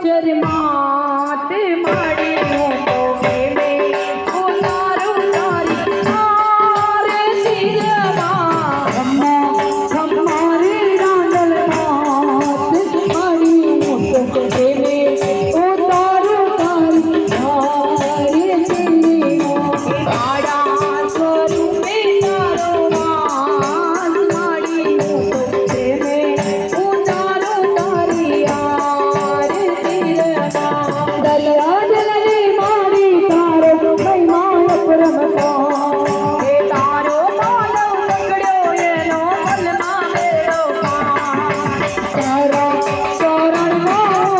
ચરમાત માડી હું તો મેલે ઉતારું તારી આરતી રવા ખમ્મારે રાંડલ માત માડી હું તો મેલે ઉતારું તારી આરતી આડા સ્વરૂપે તારો વાસ માડી હું તો મેલે ઉતારું તારી આરતી દરિયા જલને મારી તારો મહિમા પરમતા હે તારો માનવ પકડ્યો એનો મલમાં મેળો તારા શરણમાં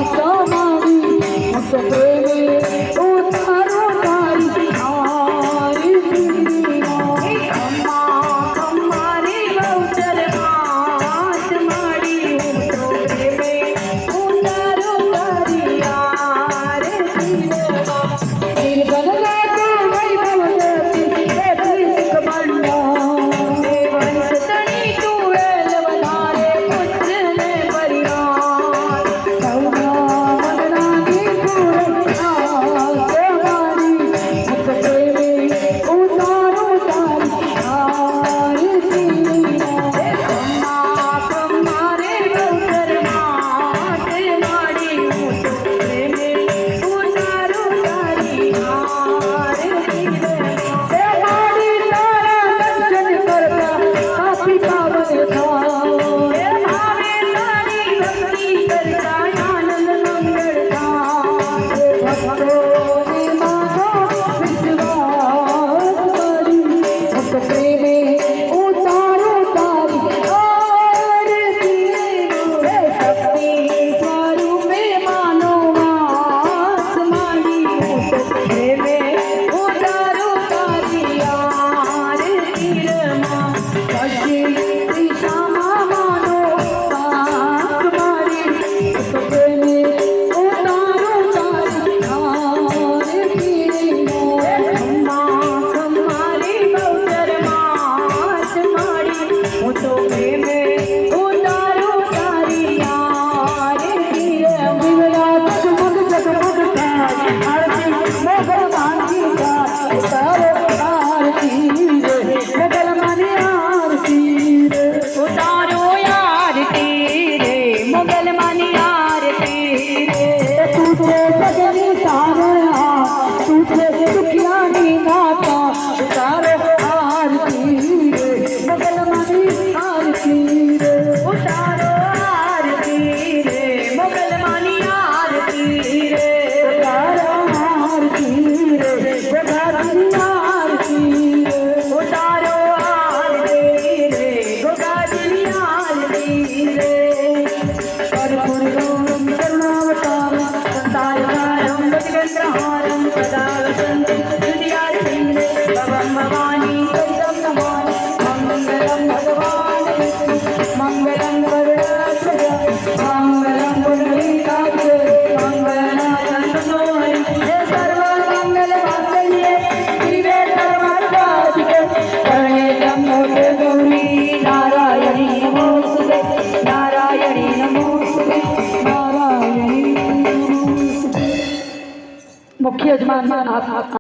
સમાવી મત પ્રેમે ઉતારો તારી આરતી ખમ્મા રે ગૌચર માત માડી હું તો પ્રેમે ઉતારો તારી આરતી નિર્ગલ ગાતો વૈભવ જતી હે ભીખ બંડા હે વંશતણી તું વેલ વધારે પુત્રને પરિવાર સૌના મગનાની પૂરતા સવારી મત પ્રેમે ઉતારો તારી આરતી ખમ્મા રે ગૌચર માત માડી હું તો પ્રેમે ઉતારો તારી આરતી હે માડી તારા દર્શન કરતા પાપી પાવન થાઓ હે ભાવે તારી ભક્તિ કરતા આનંદ મંગળ થાઓ હે ભક્તોને મારો વિશ્વાસ કરી મત પ્રેમે ઉતારો તારી આરતી હે શક્તિ સ્વરૂપે માનો વાસ માડી હું તો પ્રેમે ઉતારો તારી આરતી પશ્ચિમ દિશામાં માનો પાક મારી હું તો પ્રેમે ઉતારો તારી આરતી ખમ્મા રે ગૌચર માત માડી હું તો પ્રેમે ઉતારો તારી આરતી દિવડા જગમગ જગમગ થાય આરતી ભગવાનની ગાય ઉતારો આરતી ગગલ મને આરતી ઉતારો આરતી રે મોગલ માની આરતી રે તુજે સજની તારા તુજે દુખિયાની માતા ઉતારો આરતી રે મોગલ માની આરતી રે ઉતારો આરતી રે મોગલ માની આરતી રે ઉતારો આરતી રે ગોગાની આરતી રે ઉતારો આરતી રે ગોગાની આરતી રે કર્પૂર ગૌરમ કરુણાવતારમ સંતારકારમ ભગવંતહારમ સદા વસંતી હૃદયાર્થી રે ભવમ ભવાની સહિતમ નમામિ મંગલમ ભગવાન મંગલમ વરુણાત્મજ મંગલમ પુંડરીકાક્ષ મંગલનાથં હરિ હે સર્વ મંગલ માંગલ્યે શિવે સર્વાર્થસાધિકે શરણે ત્ર્યંબકે ગૌરી નારાયણી નમોસ્તુતે નારાયણી નમોસ્તુતે નારાયણી નમોસ્તુતે મુખ્ય યજમાન